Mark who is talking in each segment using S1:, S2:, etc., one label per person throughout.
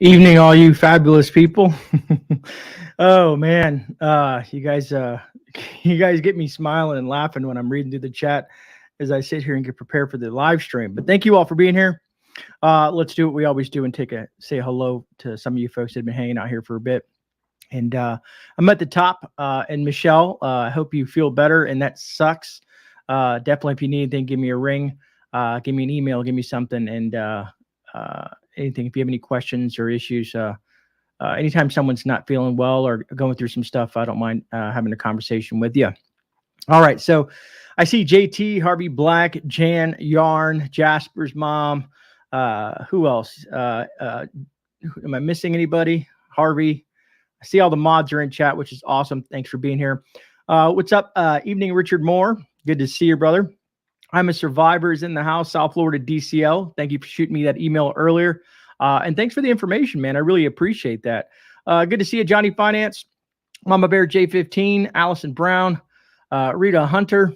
S1: Evening, all you fabulous people. Oh man, you guys, you guys get me smiling and laughing when I'm reading through the chat as I sit here and get prepared for the live stream. But thank you all for being here. Let's do what we always do and say hello to some of you folks that have been hanging out here for a bit. And I'm at the top. And Michelle, I hope you feel better. And that sucks. Definitely, if you need anything, give me a ring, give me an email, give me something, and anything. If you have any questions or issues, anytime someone's not feeling well or going through some stuff, I don't mind having a conversation with you. All right. So I see JT, Harvey Black, Jan, Yarn, Jasper's mom. Who else? Am I missing anybody? Harvey. I see all the mods are in chat, which is awesome. Thanks for being here. What's up? Evening, Richard Moore. Good to see you, brother. I'm a survivor is in the house, South Florida DCL. Thank you for shooting me that email earlier. And thanks for the information, man. I really appreciate that. Good to see you, Johnny Finance, Mama Bear J15, Allison Brown, Rita Hunter,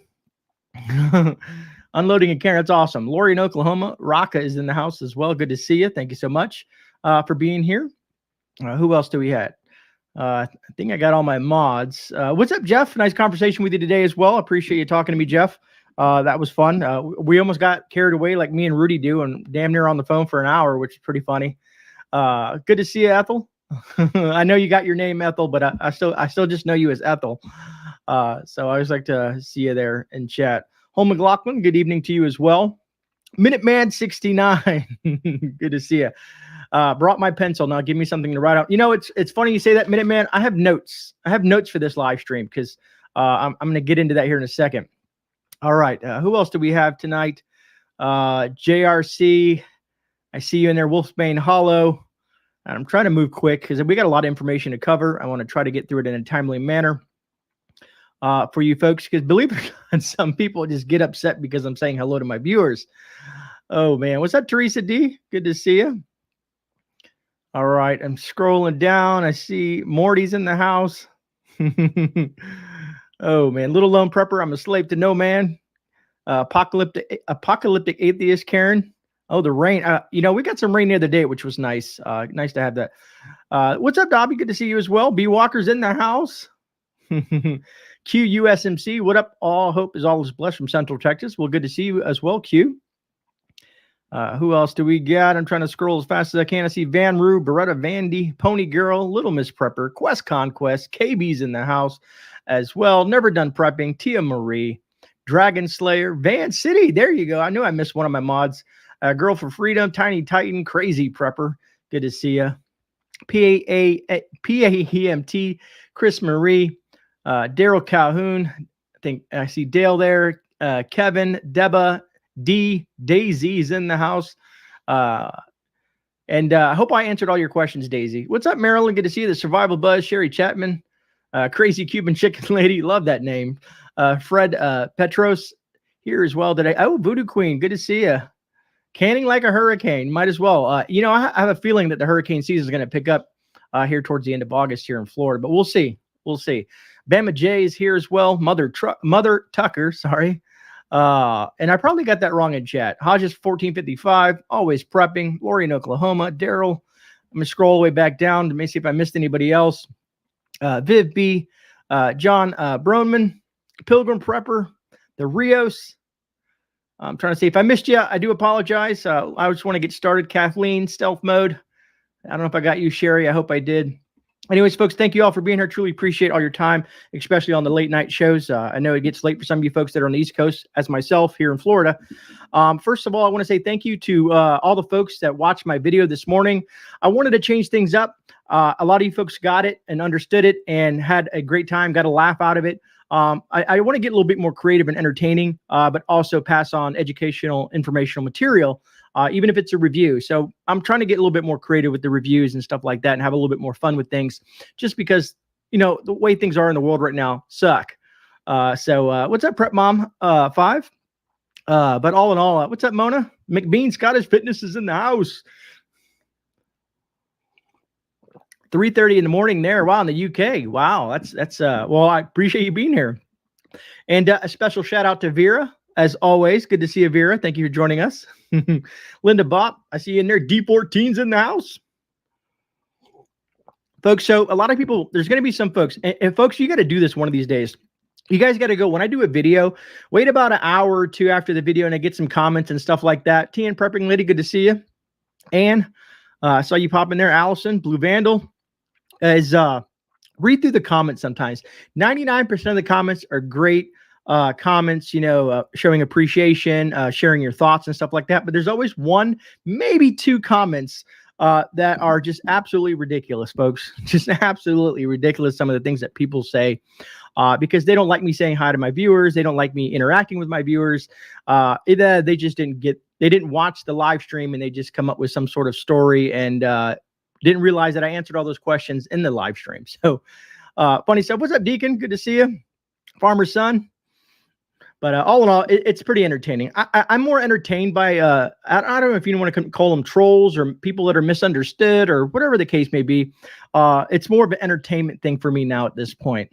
S1: Unloading and Karen. That's awesome. Lori in Oklahoma. Raka is in the house as well. Good to see you. Thank you so much for being here. Who else do we have? I think I got all my mods. What's up, Jeff? Nice conversation with you today as well. Appreciate you talking to me, Jeff. That was fun. We almost got carried away like me and Rudy do and damn near on the phone for an hour, which is pretty funny. Good to see you, Ethel. I know you got your name Ethel, but I still just know you as Ethel. So I always like to see you there in chat. Home McLaughlin, good evening to you as well. Minuteman 69, good to see you. Brought my pencil. Now give me something to write out. You know, it's funny you say that, Minuteman. I have notes. I have notes for this live stream because I'm going to get into that here in a second. All right. Who else do we have tonight? JRC. I see you in there. Wolfsbane Hollow. I'm trying to move quick because we got a lot of information to cover. I want to try to get through it in a timely manner for you folks. Because believe it or not, some people just get upset because I'm saying hello to my viewers. Oh, man. What's up, Teresa D? Good to see you. All right. I'm scrolling down. I see Morty's in the house. Oh, man. Little Lone Prepper. I'm a slave to no man. Apocalyptic atheist Karen. Oh, the rain. You know, we got some rain the other day, which was nice. Nice to have that. What's up, Dobby? Good to see you as well. B Walker's in the house. QUSMC. What up? All hope is always blessed from Central Texas. Well, good to see you as well, Q. Who else do we got? I'm trying to scroll as fast as I can. I see Van Roo, Beretta Vandy, Pony Girl, Little Miss Prepper, Quest Conquest, KB's in the house as well. Never Done Prepping, Tia Marie, Dragon Slayer, Van City. There you go. I knew I missed one of my mods. Girl for Freedom, Tiny Titan, Crazy Prepper. Good to see you. PAEMT, Chris Marie, Daryl Calhoun. I think I see Dale there. Kevin, Deba, D, Daisy's in the house. And I hope I answered all your questions, Daisy. What's up, Marilyn? Good to see you. The Survival Buzz, Sherry Chapman, Crazy Cuban Chicken Lady. Love that name. Fred Petros here as well today. Oh, Voodoo Queen. Good to see you. Canning like a hurricane. Might as well. You know, I have a feeling that the hurricane season is going to pick up here towards the end of August here in Florida, but we'll see. We'll see. Bama J is here as well. Mother Tucker, sorry. And I probably got that wrong in chat. Hodges 1455, always prepping. Lori in Oklahoma. Daryl. I'm going to scroll all the way back down to see if I missed anybody else. Viv B. John Bronman. Pilgrim Prepper. The Rios. I'm trying to see if I missed you. I do apologize. I just want to get started. Kathleen, stealth mode. I don't know if I got you, Sherry. I hope I did. Anyways, folks, thank you all for being here. Truly appreciate all your time, especially on the late night shows. I know it gets late for some of you folks that are on the East Coast, as myself here in Florida. First of all, I want to say thank you to all the folks that watched my video this morning. I wanted to change things up. A lot of you folks got it and understood it and had a great time, got a laugh out of it. I want to get a little bit more creative and entertaining, but also pass on educational, informational material, even if it's a review. So I'm trying to get a little bit more creative with the reviews and stuff like that and have a little bit more fun with things just because, you know, the way things are in the world right now suck. So what's up, Prep Mom 5? But all in all, what's up, Mona? McBean Scottish Fitness is in the house. 3:30 in the morning there. Wow, in the UK. Wow, that's well, I appreciate you being here. And a special shout out to Vera, as always. Good to see you, Vera. Thank you for joining us. Linda Bop, I see you in there. D14's in the house. folks. So a lot of people, there's going to be some folks, and folks, you got to do this one of these days. You guys got to go, when I do a video, wait about an hour or two after the video and I get some comments and stuff like that. TN Prepping Lady, good to see you. And I saw you pop in there. Allison, Blue Vandal, is read through the comments sometimes. 99% of the comments are great comments, you know, showing appreciation, sharing your thoughts and stuff like that. But there's always one, maybe two comments that are just absolutely ridiculous, folks. Just absolutely ridiculous. Some of the things that people say because they don't like me saying hi to my viewers. They don't like me interacting with my viewers. Either they just they didn't watch the live stream and they just come up with some sort of story and didn't realize that I answered all those questions in the live stream. So funny stuff. What's up, Deacon? Good to see you. Farmer's son. But all in all, it's pretty entertaining. I'm more entertained by, I don't know if you want to call them trolls or people that are misunderstood or whatever the case may be. It's more of an entertainment thing for me now at this point.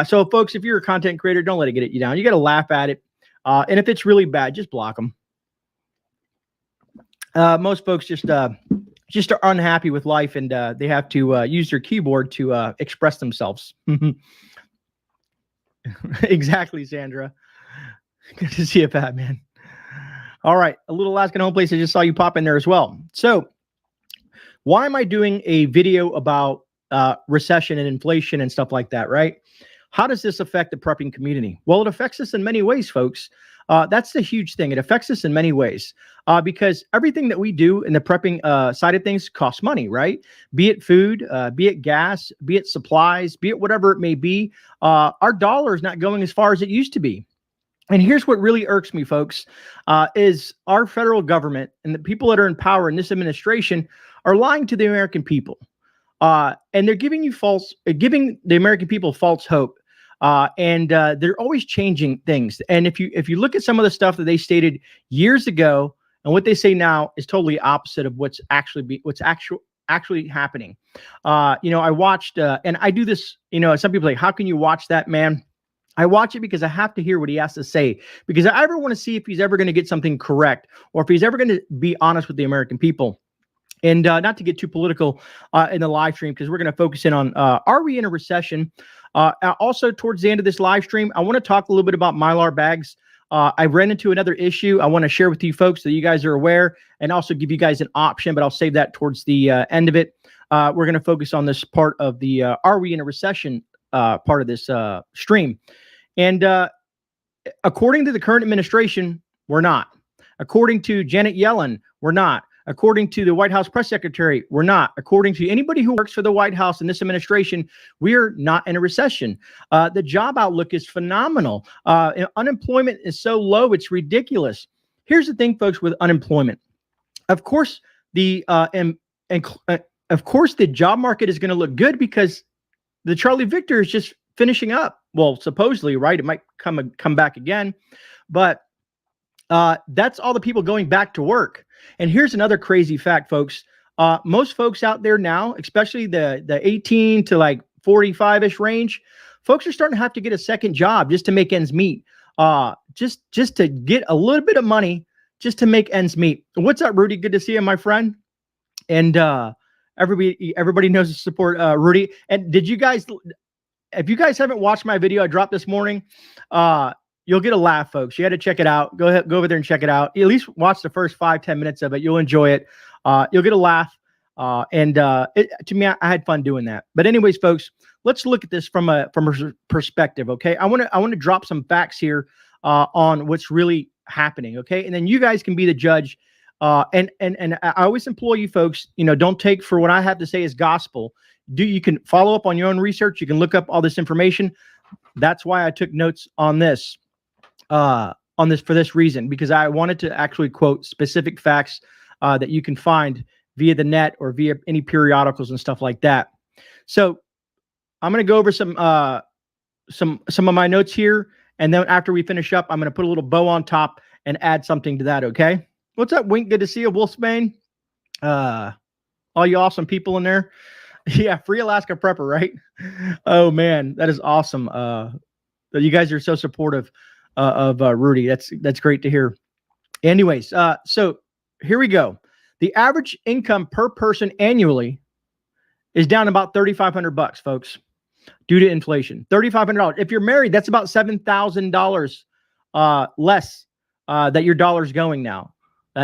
S1: So, folks, if you're a content creator, don't let it get you down. You got to laugh at it. And if it's really bad, just block them. Most folks just are unhappy with life and they have to use their keyboard to express themselves. Exactly, Sandra. Good to see you, Pat, man. All right, a little Alaskan home place. I just saw you pop in there as well. So why am I doing a video about recession and inflation and stuff like that, right? How does this affect the prepping community? Well, it affects us in many ways, folks. That's the huge thing. It affects us in many ways because everything that we do in the prepping side of things costs money, right? Be it food, be it gas, be it supplies, be it whatever it may be. Our dollar is not going as far as it used to be. And here's what really irks me, folks, is our federal government and the people that are in power in this administration are lying to the American people. And they're giving the American people false hope. And they're always changing things. And if you look at some of the stuff that they stated years ago and what they say now is totally opposite of what's actually happening. You know, I watched and I do this, you know, some people are like, how can you watch that, man? I watch it because I have to hear what he has to say, because I ever want to see if he's ever going to get something correct or if he's ever going to be honest with the American people. And not to get too political in the live stream, because we're going to focus in on, are we in a recession? Also, towards the end of this live stream, I want to talk a little bit about Mylar bags. I ran into another issue I want to share with you folks so you guys are aware and also give you guys an option, but I'll save that towards the end of it. We're going to focus on this part of the are we in a recession part of this stream. And according to the current administration, we're not. According to Janet Yellen, we're not. According to the White House press secretary, we're not. According to anybody who works for the White House in this administration, we're not in a recession. The job outlook is phenomenal. Unemployment is so low, it's ridiculous. Here's the thing, folks, with unemployment. Of course, the job market is going to look good because the Charlie Victor is just finishing up. Well, supposedly, right? It might come back again, but that's all the people going back to work. And here's another crazy fact, folks. Most folks out there now, especially the 18 to like 45-ish range, folks are starting to have to get a second job just to make ends meet. Just to get a little bit of money just to make ends meet. What's up, Rudy? Good to see you, my friend. And everybody knows to support Rudy. And if you guys haven't watched my video I dropped this morning, you'll get a laugh, folks. You got to check it out. Go ahead, go over there and check it out. At least watch the first 5-10 minutes of it. You'll enjoy it. You'll get a laugh. To me, I had fun doing that. But anyways, folks, let's look at this from a perspective. Okay, I want to drop some facts here on what's really happening. Okay, and then you guys can be the judge. And I always implore you folks, you know, don't take for what I have to say as gospel. You can follow up on your own research. You can look up all this information. That's why I took notes on this. For this reason, because I wanted to actually quote specific facts that you can find via the net or via any periodicals and stuff like that. So I'm going to go over some of my notes here, and then after we finish up, I'm going to put a little bow on top and add something to that. Okay. What's up, Wink? Good to see you, Wolfsbane. All you awesome people in there. Yeah, free Alaska prepper, right? Oh man, that is awesome. You guys are so supportive of Rudy. That's great to hear. Anyways, so here we go. The average income per person annually is down about $3,500, folks, due to inflation. $3,500. If you're married, that's about $7,000 less that your dollar's going now.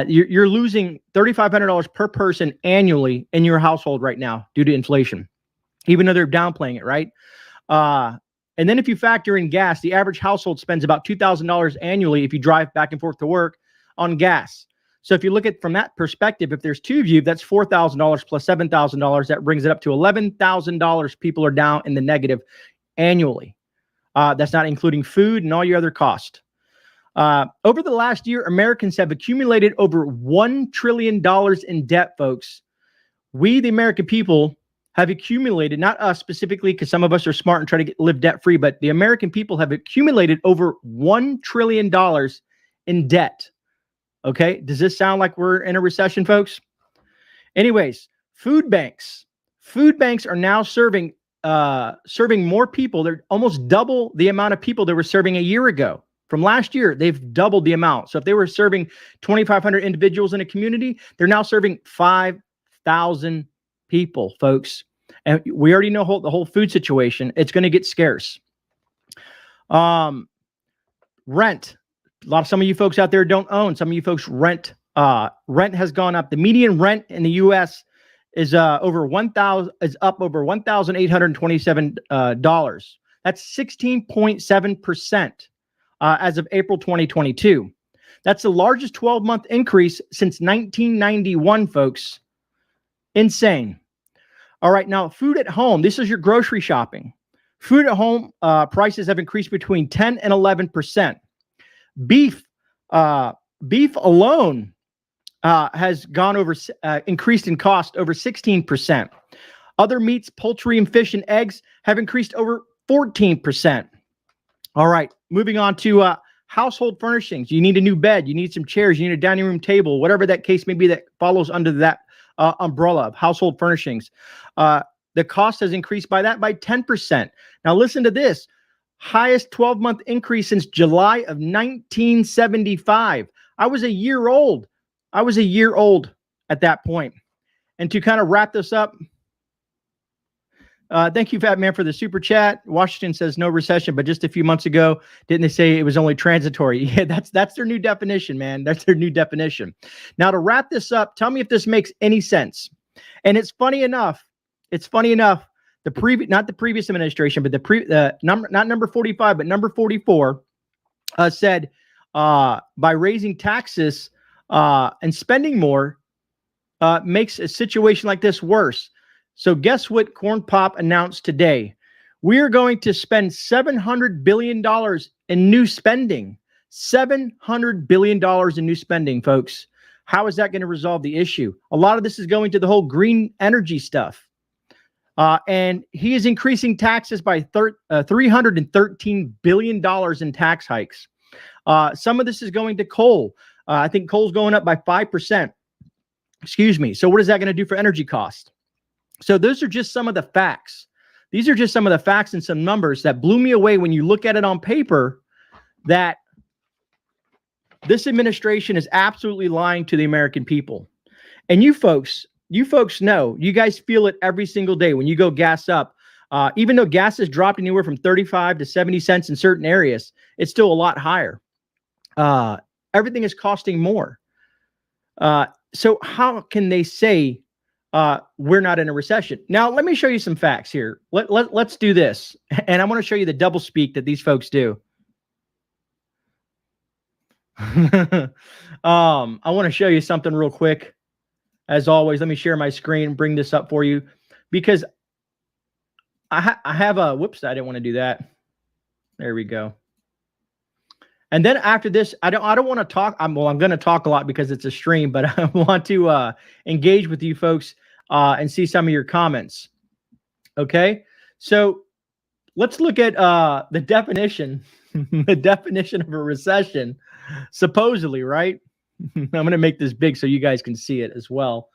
S1: You're losing $3,500 per person annually in your household right now due to inflation, even though they're downplaying it, right? And then if you factor in gas, the average household spends about $2,000 annually if you drive back and forth to work on gas. So if you look at from that perspective, if there's two of you, that's $4,000 plus $7,000. That brings it up to $11,000 people are down in the negative annually. That's not including food and all your other costs. Over the last year, Americans have accumulated over $1 trillion in debt, folks. We, the American people, have accumulated, not us specifically, because some of us are smart and try to live debt-free, but the American people have accumulated over $1 trillion in debt. Okay, does this sound like we're in a recession, folks? Anyways, food banks. Food banks are now serving more people. They're almost double the amount of people they were serving a year ago. From last year, they've doubled the amount. So if they were serving 2,500 individuals in a community, they're now serving 5,000 people, folks. And we already know the whole food situation. It's going to get scarce. Rent. Some of you folks out there don't own. Some of you folks rent. Rent has gone up. The median rent in the U.S. is up over $1,827. That's 16.7% as of April 2022. That's the largest 12-month increase since 1991, folks. Insane. All right, now food at home. This is your grocery shopping. Food at home prices have increased between 10 and 11%. Beef alone has increased in cost over 16%. Other meats, poultry, and fish and eggs have increased over 14%. All right, moving on to household furnishings. You need a new bed. You need some chairs. You need a dining room table, whatever that case may be that follows under that umbrella of household furnishings. The cost has increased by 10%. Now listen to this. Highest 12-month increase since July of 1975. I was a year old. At that point. And to kind of wrap this up, thank you, Fat Man, for the super chat. Washington says no recession, but just a few months ago, didn't they say it was only transitory? Yeah, that's their new definition, man. That's their new definition. Now, to wrap this up, tell me if this makes any sense. And it's funny enough. Not the previous administration, but not number 45, but number 44 said by raising taxes and spending more makes a situation like this worse. So guess what Corn Pop announced today? We are going to spend $700 billion in new spending. $700 billion in new spending, folks. How is that going to resolve the issue? A lot of this is going to the whole green energy stuff. And he is increasing taxes by $313 billion in tax hikes. Some of this is going to coal. I think coal's going up by 5%. Excuse me. So what is that going to do for energy cost? So those are just some of the facts. These are just some of the facts and some numbers that blew me away when you look at it on paper, that this administration is absolutely lying to the American people. And you folks know, you guys feel it every single day when you go gas up. Even though gas has dropped anywhere from 35 to 70 cents in certain areas, it's still a lot higher. Everything is costing more. So how can they say we're not in a recession? Now, let me show you some facts here. Let's do this. And I want to show you the double speak that these folks do. I want to show you something real quick. As always, let me share my screen, bring this up for you, because I have a, whoops, I didn't want to do that. There we go. And then after this, I don't want to talk. I'm going to talk a lot because it's a stream, but I want to engage with you folks and see some of your comments. Okay, so let's look at the definition, the definition of a recession, supposedly, right? I'm going to make this big so you guys can see it as well.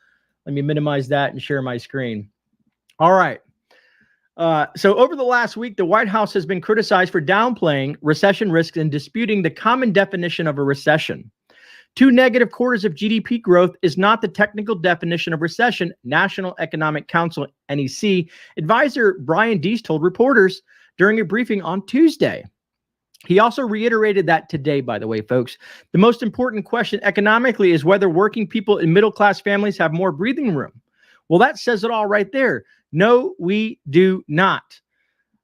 S1: Let me minimize that and share my screen. All right. So over the last week, the White House has been criticized for downplaying recession risks and disputing the common definition of a recession. 2 negative quarters of GDP growth is not the technical definition of recession, National Economic Council, NEC, advisor Brian Deese told reporters during a briefing on Tuesday. He also reiterated that today, by the way, folks. The most important question economically is whether working people in middle-class families have more breathing room. Well, that says it all right there. No, we do not.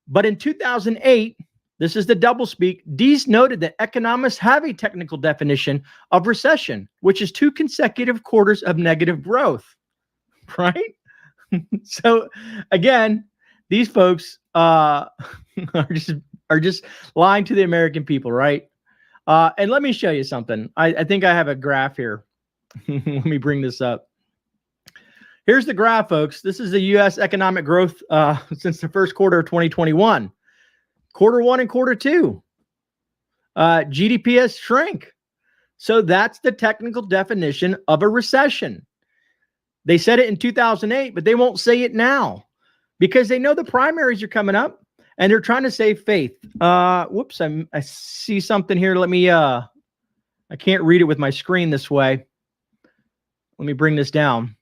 S1: But in 2008, this is the doublespeak, Deese noted that economists have a technical definition of recession, which is 2 consecutive quarters of negative growth, right? So, again, these folks are just lying to the American people, right? And let me show you something. I think I have a graph here. Let me bring this up. Here's the graph, folks. This is the U.S. economic growth since the first quarter of 2021. Quarter 1 and quarter 2. GDP has shrank. So that's the technical definition of a recession. They said it in 2008, but they won't say it now because they know the primaries are coming up and they're trying to save faith. Whoops, I see something here. Let me, I can't read it with my screen this way. Let me bring this down.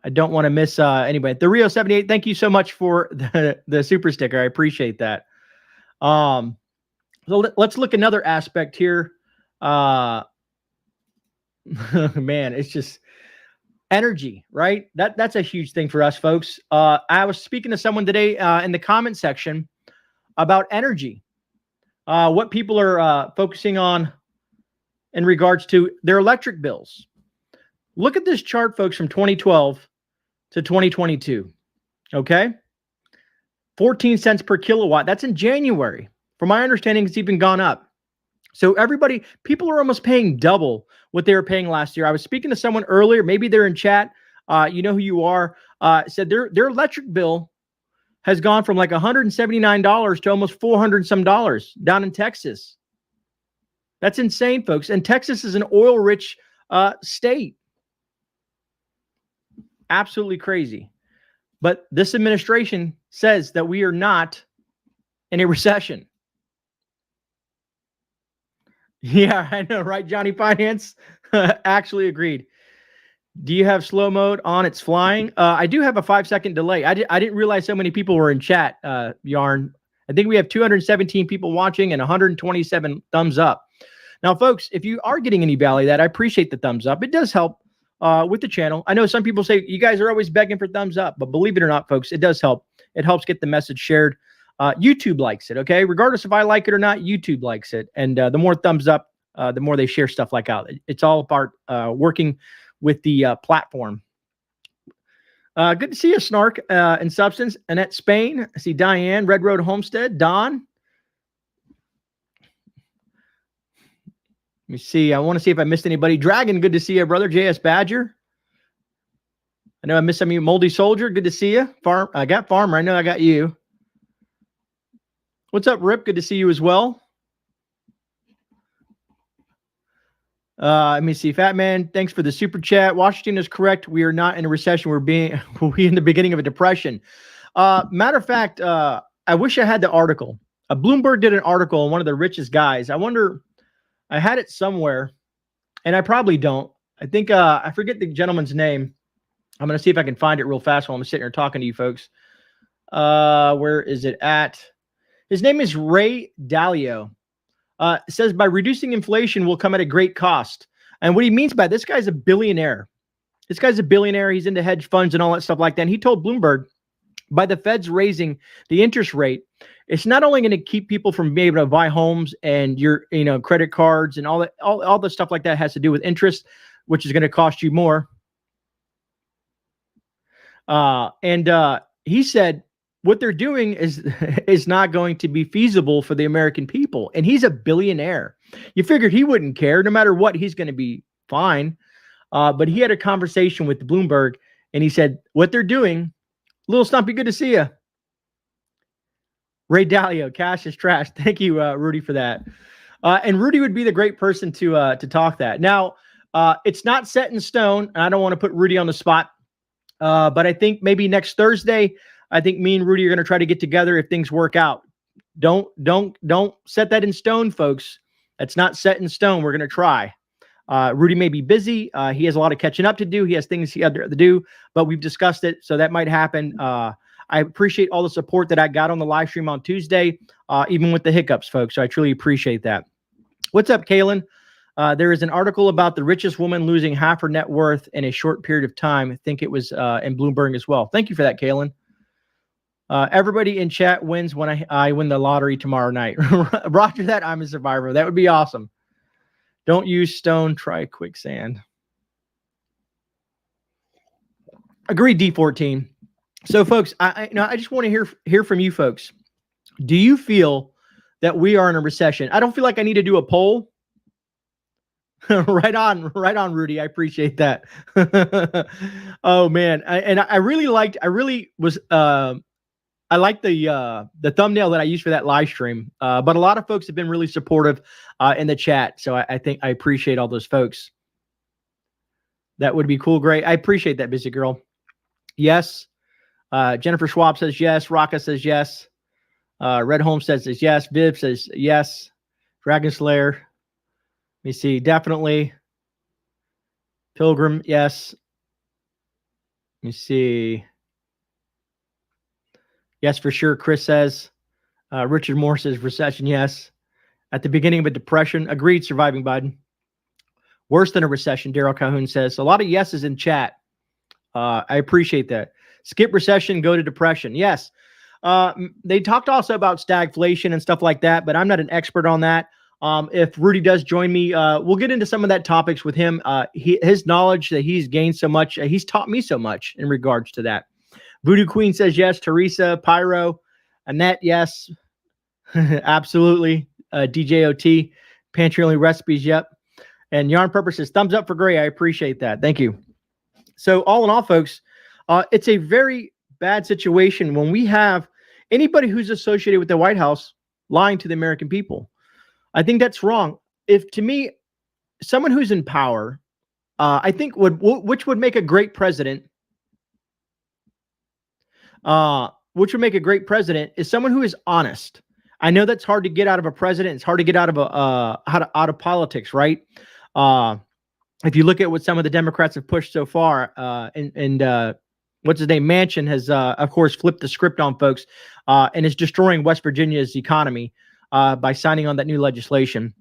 S1: I don't want to miss anybody. The Rio 78, thank you so much for the super sticker. I appreciate that. So let's look another aspect here. Man, it's just energy, right? That's a huge thing for us, folks. I was speaking to someone today in the comment section about energy, what people are focusing on in regards to their electric bills. Look at this chart, folks, from 2012 to 2022. Okay. 14 cents per kilowatt. That's in January. From my understanding, it's even gone up. So people are almost paying double what they were paying last year. I was speaking to someone earlier, maybe they're in chat. You know who you are. Said their electric bill has gone from like $179 to almost $400 some dollars down in Texas. That's insane, folks. And Texas is an oil-rich state. Absolutely crazy. But this administration says that we are not in a recession. Yeah, I know, right, Johnny Finance? Actually agreed. Do you have slow mode on? It's flying. I do have a 5-second delay. I didn't realize so many people were in chat, Yarn. I think we have 217 people watching and 127 thumbs up. Now, folks, if you are getting any value that, I appreciate the thumbs up. It does help with the channel. I know some people say you guys are always begging for thumbs up, but believe it or not, folks, it does help. It helps get the message shared. YouTube likes it, okay? Regardless if I like it or not, YouTube likes it. And the more thumbs up, the more they share stuff like out. It's all about working with the platform. Good to see you, Snark and Substance. Annette Spain. I see Diane, Red Road Homestead. Don. Let me see. I want to see if I missed anybody. Dragon, good to see you, brother. JS Badger. I know I missed some of you. Moldy Soldier, good to see you. I got Farmer. I know I got you. What's up, Rip? Good to see you as well. Let me see. Fat Man, thanks for the super chat. Washington is correct. We are not in a recession. We're in the beginning of a depression. Matter of fact, I wish I had the article. Bloomberg did an article on one of the richest guys. I wonder, I had it somewhere, and I probably don't. I think I forget the gentleman's name. I'm going to see if I can find it real fast while I'm sitting here talking to you folks. Where is it at? His name is Ray Dalio. It says, by reducing inflation will come at a great cost. And what he means by this guy's a billionaire. This guy's a billionaire. He's into hedge funds and all that stuff like that. And he told Bloomberg, by the Feds raising the interest rate, it's not only going to keep people from being able to buy homes and your, credit cards and all that, all the stuff like that has to do with interest, which is going to cost you more. He said, what they're doing is not going to be feasible for the American people. And he's a billionaire. You figured he wouldn't care. No matter what, he's going to be fine. But he had a conversation with Bloomberg, and he said, what they're doing, Little Stumpy, good to see you. Ray Dalio, cash is trash. Thank you, Rudy, for that. And Rudy would be the great person to talk that. Now, it's not set in stone, and I don't want to put Rudy on the spot. But I think maybe next Thursday, I think me and Rudy are going to try to get together if things work out. Don't set that in stone, folks. That's not set in stone. We're going to try. Rudy may be busy. He has a lot of catching up to do. He has things he had to do, but we've discussed it, so that might happen. I appreciate all the support that I got on the live stream on Tuesday, even with the hiccups, folks. So I truly appreciate that. What's up, Kaylin? There is an article about the richest woman losing half her net worth in a short period of time. I think it was in Bloomberg as well. Thank you for that, Kaylin. Everybody in chat wins when I win the lottery tomorrow night. Roger that, I'm a survivor. That would be awesome. Don't use stone, try quicksand. Agreed, D14. So, folks, I just want to hear from you folks. Do you feel that we are in a recession? I don't feel like I need to do a poll. right on, Rudy. I appreciate that. Oh man, I liked the thumbnail that I used for that live stream. But a lot of folks have been really supportive in the chat, so I think I appreciate all those folks. That would be cool, Gray. I appreciate that, busy girl. Yes. Jennifer Schwab says yes. Raka says yes. Red Homestead says yes. Viv says yes. Dragon Slayer. Let me see. Definitely. Pilgrim, yes. Let me see. Yes, for sure. Chris says. Richard Moore says recession, yes. At the beginning of a depression. Agreed, surviving Biden. Worse than a recession, Daryl Calhoun says. A lot of yeses in chat. I appreciate that. Skip recession, go to depression. Yes. They talked also about stagflation and stuff like that, but I'm not an expert on that. If Rudy does join me, we'll get into some of that topics with him. His knowledge that he's gained so much, he's taught me so much in regards to that. Voodoo Queen says yes. Teresa, Pyro, Annette, yes. Absolutely. DJOT, Pantry Only Recipes, yep. And Yarn Prepper says thumbs up for Gray. I appreciate that. Thank you. So all in all, folks, it's a very bad situation when we have anybody who's associated with the White House lying to the American people. I think that's wrong. If to me, someone who's in power, I think which would make a great president, is someone who is honest. I know that's hard to get out of a president. It's hard to get out of out of politics, right? If you look at what some of the Democrats have pushed so far, and what's his name, Manchin has, of course, flipped the script on folks and is destroying West Virginia's economy by signing on that new legislation.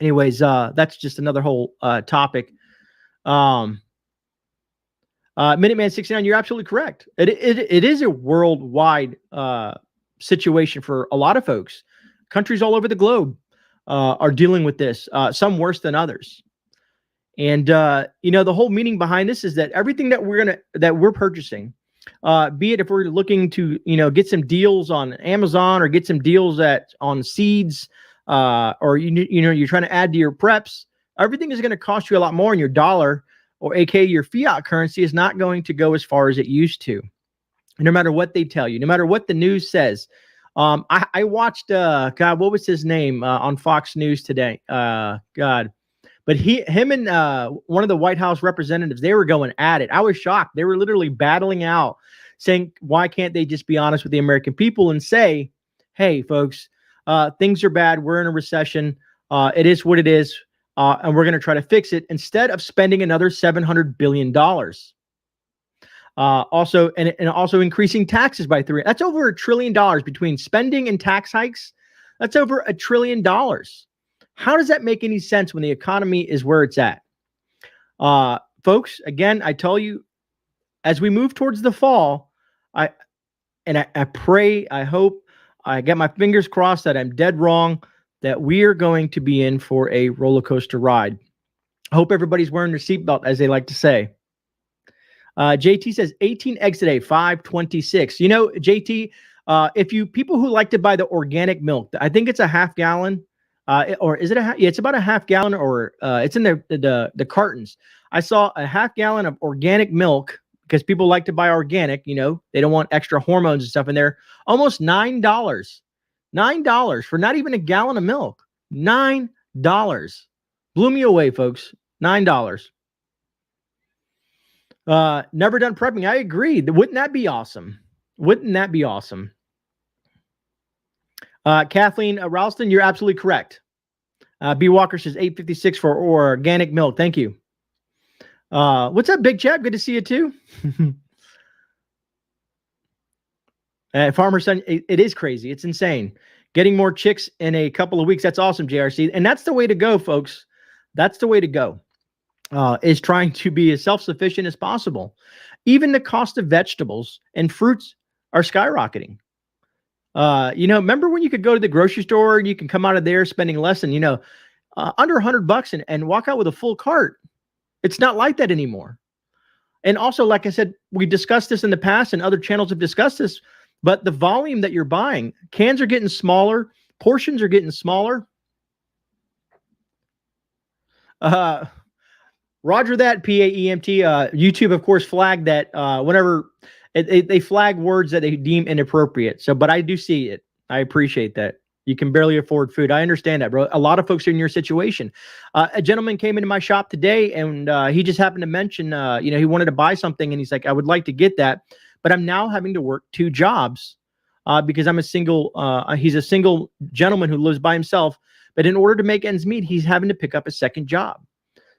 S1: Anyways, that's just another whole topic. Minuteman69, you're absolutely correct. It is a worldwide situation for a lot of folks. Countries all over the globe are dealing with this, some worse than others. And the whole meaning behind this is that everything that we're purchasing, be it if we're looking to get some deals on Amazon or get some deals on seeds, or you're trying to add to your preps, everything is going to cost you a lot more, and your dollar, or aka your fiat currency, is not going to go as far as it used to. No matter what they tell you, no matter what the news says. I watched God, what was his name on Fox News today? But him and one of the White House representatives, they were going at it. I was shocked. They were literally battling out, saying, why can't they just be honest with the American people and say, hey, folks, things are bad. We're in a recession. It is what it is. And we're going to try to fix it instead of spending another $700 billion. Also increasing taxes by $3. That's over $1 trillion between spending and tax hikes. That's over $1 trillion. How does that make any sense when the economy is where it's at? Folks, again, I tell you, as we move towards the fall, I pray, I hope, I got my fingers crossed that I'm dead wrong, that we are going to be in for a roller coaster ride. I hope everybody's wearing their seatbelt, as they like to say. JT says 18 eggs today, 526. JT, if you people who like to buy the organic milk, I think it's a half gallon. Or is it yeah, it's about a half gallon, or it's in the cartons. I saw a half gallon of organic milk, because people like to buy organic, they don't want extra hormones and stuff in there. Almost $9. $9 for not even a gallon of milk. $9. Blew me away, folks. $9. Never done prepping. I agree. Wouldn't that be awesome? Wouldn't that be awesome? Kathleen Ralston, you're absolutely correct. B Walker says 856 for organic milk. Thank you. What's up, Big Chap? Good to see you too. Farmer Son, it is crazy. It's insane. Getting more chicks in a couple of weeks. That's awesome, JRC. And that's the way to go, folks. That's the way to go, is trying to be as self-sufficient as possible. Even the cost of vegetables and fruits are skyrocketing. Remember when you could go to the grocery store and you can come out of there spending less than, under $100 and walk out with a full cart? It's not like that anymore. And also, like I said, we discussed this in the past and other channels have discussed this, but the volume that you're buying, cans are getting smaller, portions are getting smaller. Roger that, PAEMT. YouTube, of course, flagged that whenever they flag words that they deem inappropriate. So, but I do see it. I appreciate that. You can barely afford food. I understand that, bro. A lot of folks are in your situation. A gentleman came into my shop today, and he just happened to mention, he wanted to buy something, and he's like, I would like to get that, but I'm now having to work 2 jobs because I'm a single. He's a single gentleman who lives by himself, but in order to make ends meet, he's having to pick up a second job.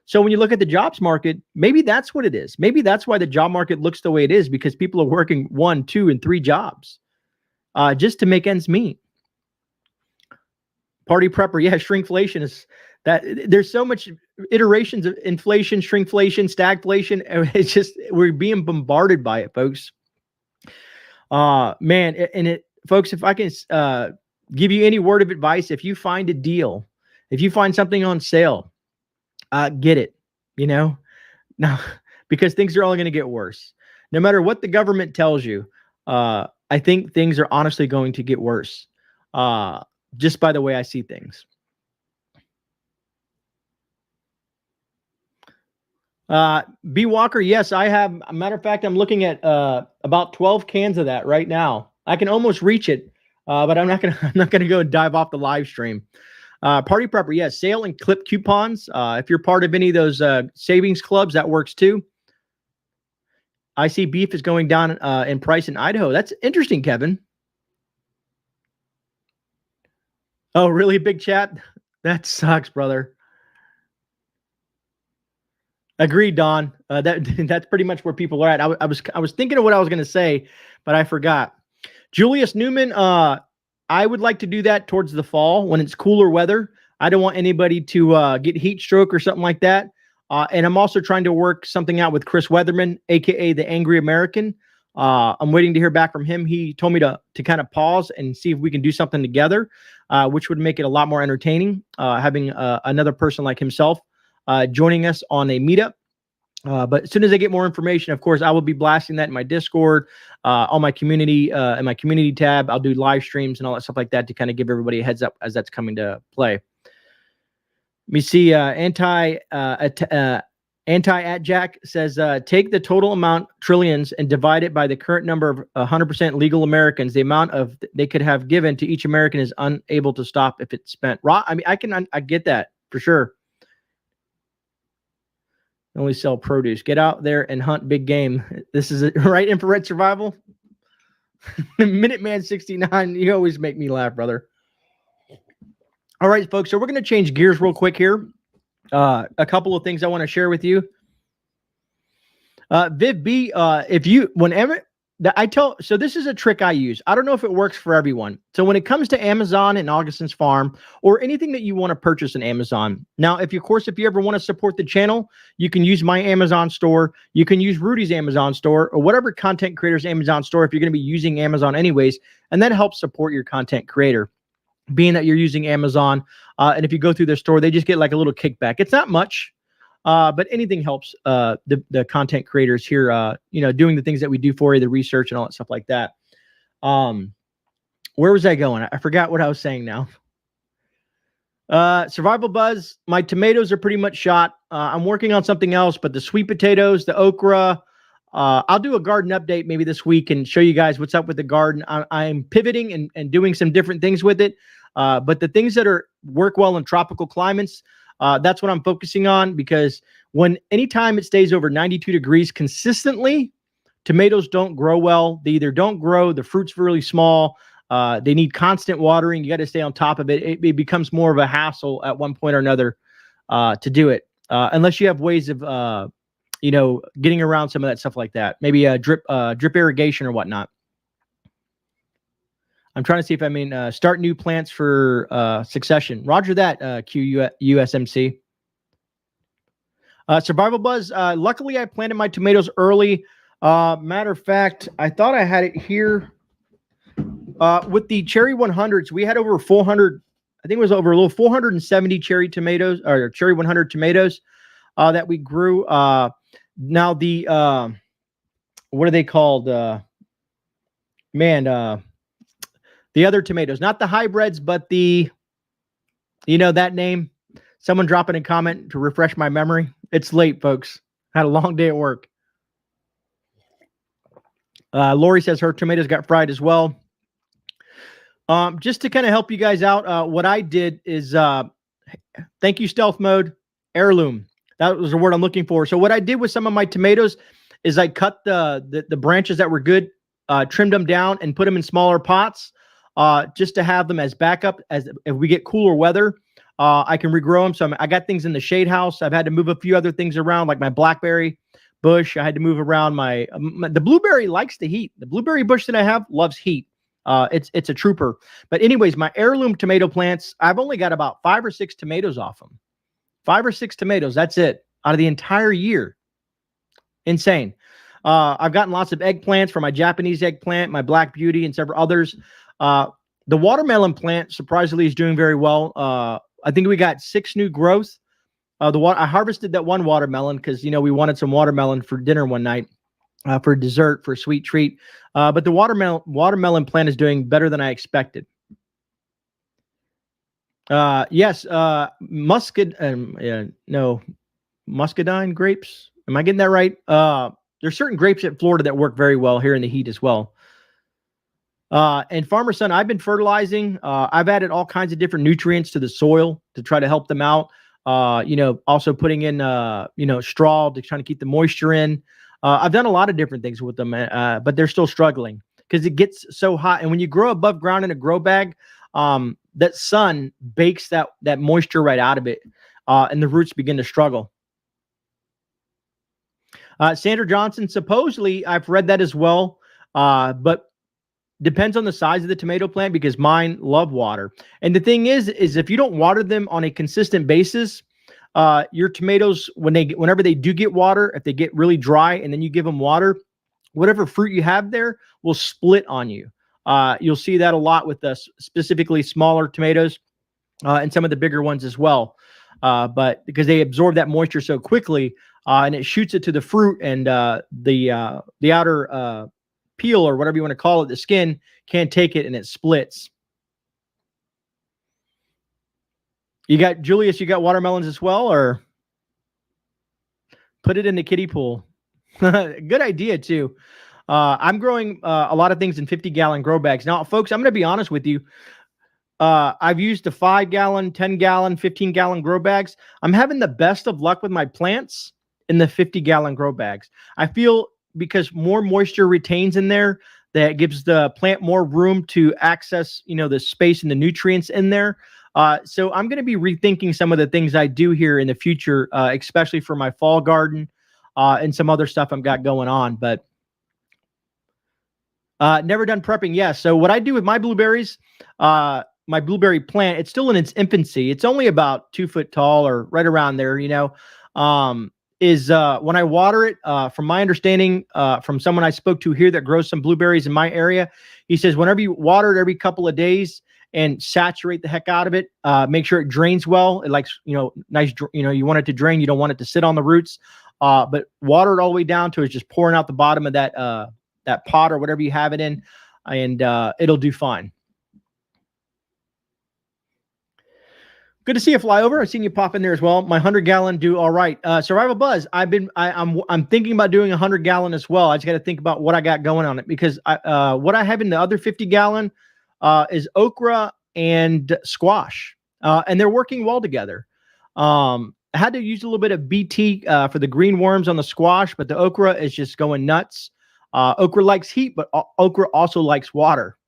S1: So when you look at the jobs market, maybe that's what it is. Maybe that's why the job market looks the way it is, because people are working 1, 2, and 3 jobs just to make ends meet. Party prepper, yeah, shrinkflation is that. There's so much iterations of inflation, shrinkflation, stagflation. It's just, we're being bombarded by it, folks. Man, folks, if I can give you any word of advice, if you find a deal, if you find something on sale, get it, now, because things are only going to get worse. No matter what the government tells you, I think things are honestly going to get worse. Just by the way I see things. B Walker, yes, I have. A matter of fact, I'm looking at about 12 cans of that right now. I can almost reach it, but I'm not gonna go and dive off the live stream. Party prepper, yes, sale and clip coupons. If you're part of any of those savings clubs, that works too. I see beef is going down in price in Idaho. That's interesting, Kevin. Oh, really, Big Chat? That sucks, brother. Agreed, Don. That's pretty much where people are at. I was thinking of what I was going to say, but I forgot. Julius Newman, I would like to do that towards the fall when it's cooler weather. I don't want anybody to get heat stroke or something like that. And I'm also trying to work something out with Chris Weatherman, aka the Angry American. I'm waiting to hear back from him. He told me to kind of pause and see if we can do something together, which would make it a lot more entertaining, having another person like himself joining us on a meetup. But as soon as I get more information, of course, I will be blasting that in my Discord, on my community, in my community tab. I'll do live streams and all that stuff like that to kind of give everybody a heads up as that's coming to play. Let me see. Anti-at-Jack says, take the total amount, trillions, and divide it by the current number of 100% legal Americans. The amount of they could have given to each American is unable to stop if it's spent. I mean, I get that for sure. Only sell produce. Get out there and hunt big game. This is it, right? Infrared survival. Minuteman 69. You always make me laugh, brother. All right, folks. So we're going to change gears real quick here. A couple of things I want to share with you. Viv B, so this is a trick I use. I don't know if it works for everyone. So when it comes to Amazon and Augustin's Farm or anything that you want to purchase on Amazon. Now, if you ever want to support the channel, you can use my Amazon store. You can use Rudy's Amazon store or whatever content creator's Amazon store if you're going to be using Amazon anyways. And that helps support your content creator. Being that you're using Amazon, and if you go through their store, they just get like a little kickback. It's not much, but anything helps the content creators here, doing the things that we do for you, the research and all that stuff like that. Where was I going? I forgot what I was saying now. Survival Buzz, my tomatoes are pretty much shot. I'm working on something else, but the sweet potatoes, the okra, I'll do a garden update maybe this week and show you guys what's up with the garden. I'm pivoting and doing some different things with it. But the things that work well in tropical climates, that's what I'm focusing on, because anytime it stays over 92 degrees consistently, tomatoes don't grow well. They either don't grow, the fruit's really small, They need constant watering. You got to stay on top of it. It becomes more of a hassle at one point or another to do it, unless you have ways of getting around some of that stuff like that. Maybe a drip irrigation or whatnot. I'm trying to see if start new plants for succession. Roger that, QUSMC. Survival Buzz. Luckily, I planted my tomatoes early. Matter of fact, I thought I had it here. With the cherry 100s, we had over 400. I think it was over a little 470 cherry tomatoes or cherry 100 tomatoes that we grew. Now the what are they called? The other tomatoes, not the hybrids, but the, that name. Someone drop it in comment to refresh my memory. It's late, folks. Had a long day at work. Lori says her tomatoes got fried as well. Just to kind of help you guys out, what I did is, thank you, Stealth Mode, heirloom. That was the word I'm looking for. So what I did with some of my tomatoes is I cut the branches that were good, trimmed them down and put them in smaller pots, just to have them as backup as if we get cooler weather. I can regrow them. So I got things in the shade house. I've had to move a few other things around, like my blackberry bush. I had to move around the blueberry likes the heat. The blueberry bush that I have loves heat. It's a trooper. But anyways, my heirloom tomato plants, I've only got about 5 or 6 tomatoes off them. 5 or 6 tomatoes. That's it out of the entire year. Insane. I've gotten lots of eggplants for my Japanese eggplant, my Black Beauty, and several others. The watermelon plant surprisingly is doing very well. I think we got 6 new growth. I harvested that one watermelon because we wanted some watermelon for dinner one night, for dessert, for a sweet treat. But the watermelon plant is doing better than I expected. Yes, muscadine grapes. Am I getting that right? There's certain grapes at Florida that work very well here in the heat as well. And Farmer Son, I've been fertilizing. I've added all kinds of different nutrients to the soil to try to help them out. Also putting in, straw to try to keep the moisture in. I've done a lot of different things with them, but they're still struggling because it gets so hot. And when you grow above ground in a grow bag, that sun bakes that moisture right out of it, and the roots begin to struggle. Sandra Johnson, supposedly, I've read that as well, but depends on the size of the tomato plant because mine love water. And the thing is if you don't water them on a consistent basis, your tomatoes, whenever they do get water, if they get really dry and then you give them water, whatever fruit you have there will split on you. You'll see that a lot with specifically smaller tomatoes and some of the bigger ones as well. But because they absorb that moisture so quickly, and it shoots it to the fruit, and the outer peel or whatever you want to call it, the skin can't take it and it splits. You got Julius, you got watermelons as well, or put it in the kiddie pool. Good idea too. I'm growing a lot of things in 50-gallon grow bags. Now, folks, I'm going to be honest with you. I've used the 5-gallon, 10-gallon, 15-gallon grow bags. I'm having the best of luck with my plants in the 50-gallon grow bags. I feel because more moisture retains in there, that gives the plant more room to access, the space and the nutrients in there. So I'm going to be rethinking some of the things I do here in the future, especially for my fall garden and some other stuff I've got going on. But never done prepping. Yeah. So what I do with my blueberries, my blueberry plant, it's still in its infancy. It's only about 2 foot tall or right around there, is when I water it, from my understanding, from someone I spoke to here that grows some blueberries in my area, he says, whenever you water it every couple of days and saturate the heck out of it, make sure it drains well. It likes, nice, you want it to drain. You don't want it to sit on the roots, but water it all the way down to it's just pouring out the bottom of that pot or whatever you have it in, and it'll do fine. Good to see you fly over. I've seen you pop in there as well. My 100-gallon do all right. Survival Buzz. I'm thinking about doing a 100-gallon as well. I just got to think about what I got going on it because what I have in the other 50-gallon is okra and squash, and they're working well together. I had to use a little bit of BT for the green worms on the squash, but the okra is just going nuts. Okra likes heat, but okra also likes water.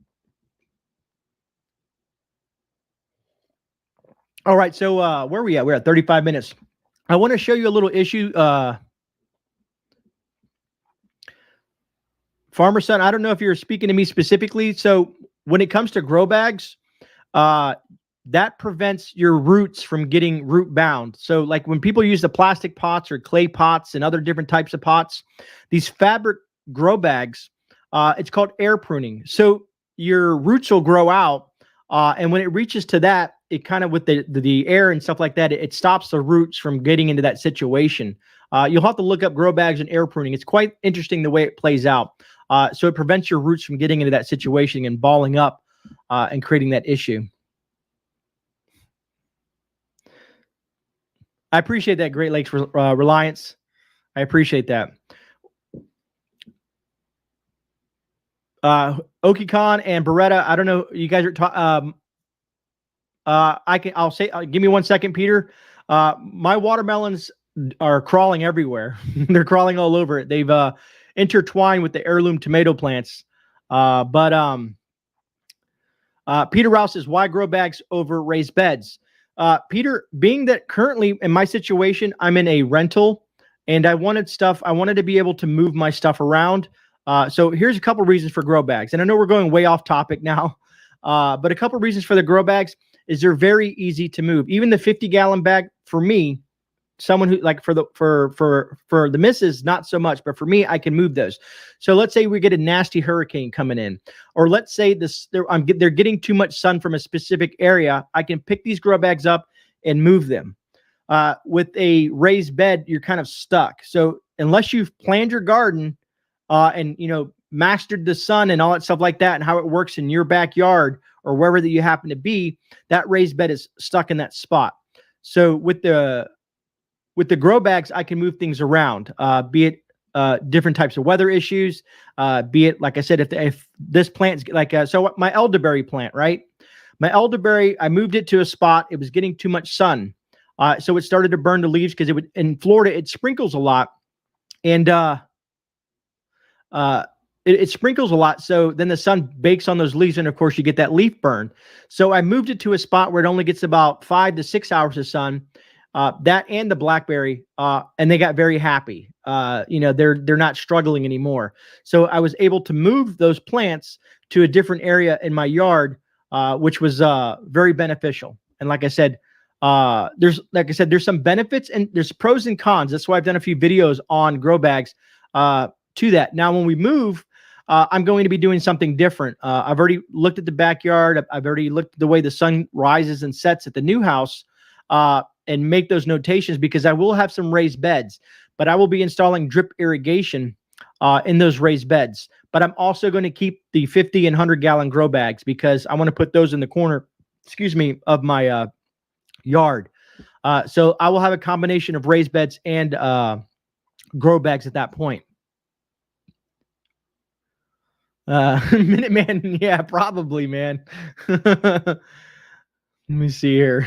S1: All right. So where are we at? We're at 35 minutes. I want to show you a little issue. Farmer Son, I don't know if you're speaking to me specifically. So when it comes to grow bags, that prevents your roots from getting root bound. So like when people use the plastic pots or clay pots and other different types of pots, these fabric grow bags, it's called air pruning. So your roots will grow out. And when it reaches to that, it kind of with the air and stuff like that, it stops the roots from getting into that situation. You'll have to look up grow bags and air pruning. It's quite interesting the way it plays out. So it prevents your roots from getting into that situation and balling up and creating that issue. I appreciate that, Great Lakes Reliance. I appreciate that. Okikon and Beretta, I don't know. You guys are talking. I'll say, give me 1 second, Peter. My watermelons are crawling everywhere. They're crawling all over it. They've intertwined with the heirloom tomato plants. Peter Rouse says, why grow bags over raised beds? Peter, being that currently in my situation, I'm in a rental and I wanted to be able to move my stuff around. So here's a couple reasons for grow bags. And I know we're going way off topic now, but a couple reasons for the grow bags is they're very easy to move. Even the 50-gallon bag for me, someone who like for the missus, not so much, but for me, I can move those. So let's say we get a nasty hurricane coming in, or let's say they're getting too much sun from a specific area. I can pick these grow bags up and move them. With a raised bed, you're kind of stuck. So unless you've planned your garden and mastered the sun and all that stuff like that and how it works in your backyard or wherever that you happen to be, that raised bed is stuck in that spot. So with the grow bags, I can move things around, be it different types of weather issues, be it, like I said, if this plant's like, so my elderberry plant, right? My elderberry, I moved it to a spot. It was getting too much sun. So it started to burn the leaves because in Florida, it sprinkles a lot. And it sprinkles a lot. So then the sun bakes on those leaves. And of course you get that leaf burn. So I moved it to a spot where it only gets about 5 to 6 hours of sun. That and the blackberry, and they got very happy. They're not struggling anymore. So I was able to move those plants to a different area in my yard, which was very beneficial. And like I said, there's some benefits and there's pros and cons. That's why I've done a few videos on grow bags to that. Now, when we move, I'm going to be doing something different. I've already looked at the backyard. I've already looked at the way the sun rises and sets at the new house. And make those notations because I will have some raised beds, but I will be installing drip irrigation in those raised beds. But I'm also going to keep the 50 and 100-gallon grow bags because I want to put those in the corner, of my yard. So I will have a combination of raised beds and grow bags at that point. Minuteman, yeah, probably, man. Let me see here.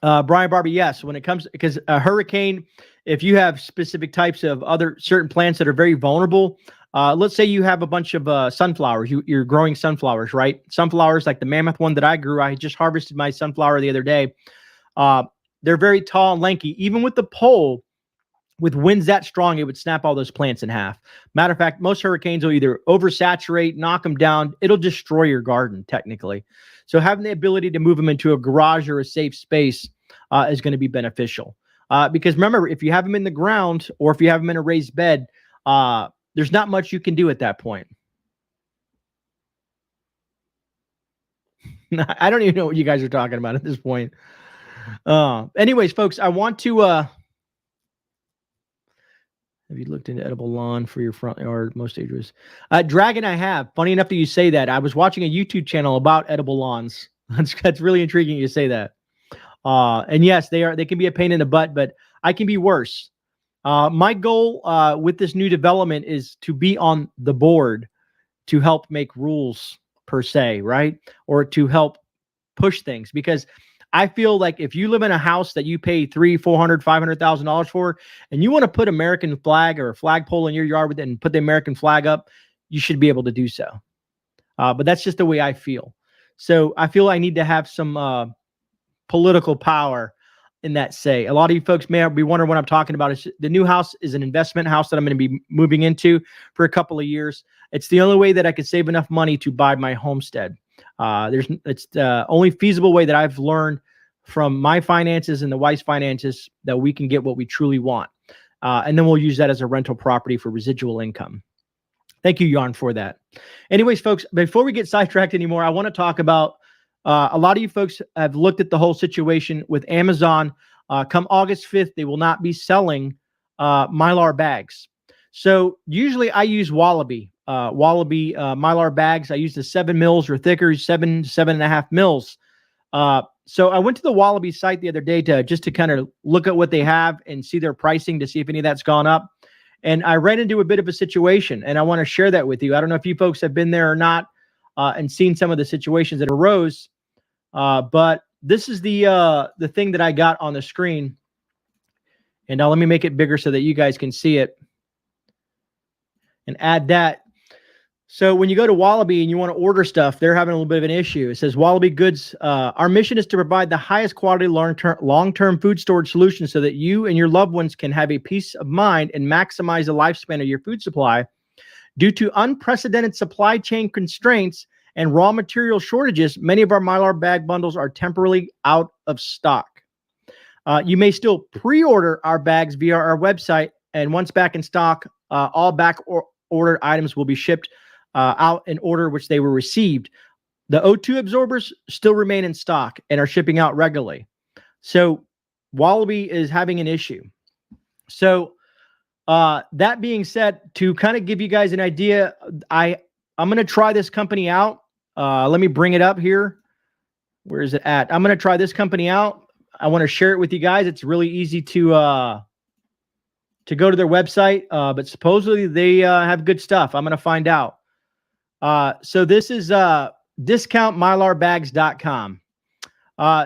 S1: Brian Barbie, yes. When it comes, because a hurricane, if you have specific types of other certain plants that are very vulnerable, let's say you have a bunch of sunflowers. You're growing sunflowers, right? Sunflowers like the mammoth one that I grew. I just harvested my sunflower the other day. They're very tall and lanky. Even with the pole, with winds that strong, it would snap all those plants in half. Matter of fact, most hurricanes will either oversaturate, knock them down. It'll destroy your garden, technically. So having the ability to move them into a garage or a safe space is going to be beneficial. Because remember, if you have them in the ground or if you have them in a raised bed, there's not much you can do at that point. I don't even know what you guys are talking about at this point. Anyways, folks, I want to... have you looked into edible lawn for your front yard? Most dangerous. Dragon, I have. Funny enough that you say that. I was watching a YouTube channel about edible lawns. That's really intriguing you say that. And yes, they can be a pain in the butt, but I can be worse. My goal with this new development is to be on the board to help make rules per se, right? Or to help push things, because I feel like if you live in a house that you pay $300,000, $400,000, $500,000 for, and you want to put American flag or a flagpole in your yard with it and put the American flag up, you should be able to do so. But that's just the way I feel. So I feel I need to have some political power in that say. A lot of you folks may be wondering what I'm talking about. The new house is an investment house that I'm going to be moving into for a couple of years. It's the only way that I could save enough money to buy my homestead. It's the only feasible way that I've learned from my finances and the wife's finances that we can get what we truly want. And then we'll use that as a rental property for residual income. Thank you, Yarn, for that. Anyways, folks, before we get sidetracked anymore, I want to talk about a lot of you folks have looked at the whole situation with Amazon. Come August 5th, they will not be selling Mylar bags. So usually I use Wallaby Mylar bags. I use the 7 mils or thicker, 7 to 7.5 mils. So I went to the Wallaby site the other day just to kind of look at what they have and see their pricing to see if any of that's gone up. And I ran into a bit of a situation, and I want to share that with you. I don't know if you folks have been there or not and seen some of the situations that arose, but this is the thing that I got on the screen. And now let me make it bigger so that you guys can see it and add that. So when you go to Wallaby and you want to order stuff, they're having a little bit of an issue. It says, Wallaby Goods, our mission is to provide the highest quality long-term food storage solution so that you and your loved ones can have a peace of mind and maximize the lifespan of your food supply. Due to unprecedented supply chain constraints and raw material shortages, many of our Mylar bag bundles are temporarily out of stock. You may still pre-order our bags via our website, and once back in stock, all ordered items will be shipped out in order which they were received. The O2 absorbers still remain in stock and are shipping out regularly. So Wallaby is having an issue. So that being said, to kind of give you guys an idea, I'm going to try this company out. Let me bring it up here. Where is it at? I'm going to try this company out. I want to share it with you guys. It's really easy to go to their website, but supposedly they have good stuff. I'm going to find out. So this is discountmylarbags.com.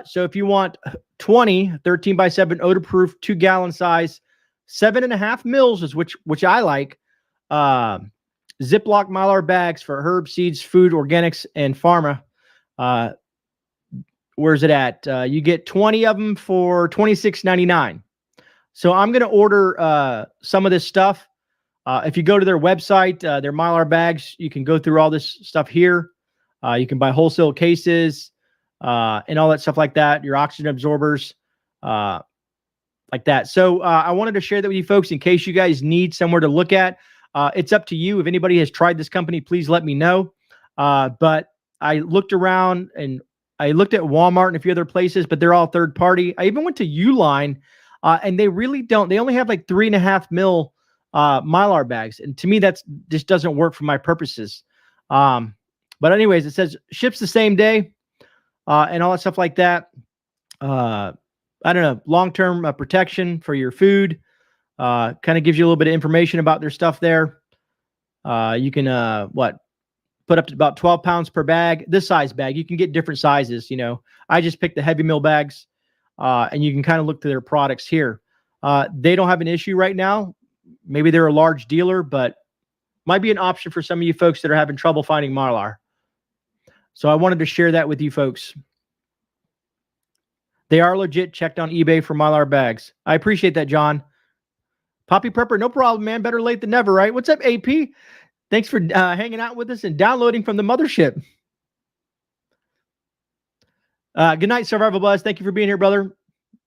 S1: So if you want 20 13x7 odor-proof 2-gallon size, 7.5 mils is which I like. Ziploc Mylar bags for herb, seeds, food, organics, and pharma. Where's it at? You get 20 of them for $26.99. So I'm going to order some of this stuff. If you go to their website, their Mylar bags, you can go through all this stuff here. You can buy wholesale cases and all that stuff like that, your oxygen absorbers, like that. So I wanted to share that with you folks in case you guys need somewhere to look at. It's up to you. If anybody has tried this company, please let me know. But I looked around and I looked at Walmart and a few other places, but they're all third party. I even went to Uline and they really don't. They only have like 3.5 mil Mylar bags. And to me, that's just doesn't work for my purposes. But anyways, it says ships the same day and all that stuff like that. I don't know, long-term protection for your food. Kind of gives you a little bit of information about their stuff there. You can, put up to about 12 pounds per bag. This size bag, you can get different sizes. You know, I just picked the heavy mill bags and you can kind of look to their products here. They don't have an issue right now. Maybe they're a large dealer, but might be an option for some of you folks that are having trouble finding Mylar. So I wanted to share that with you folks. They are legit. Checked on eBay for Mylar bags. I appreciate that, John. Poppy Prepper, no problem, man. Better late than never, right? What's up, AP? Thanks for hanging out with us and downloading from the mothership. Good night, Survival Buzz. Thank you for being here, brother.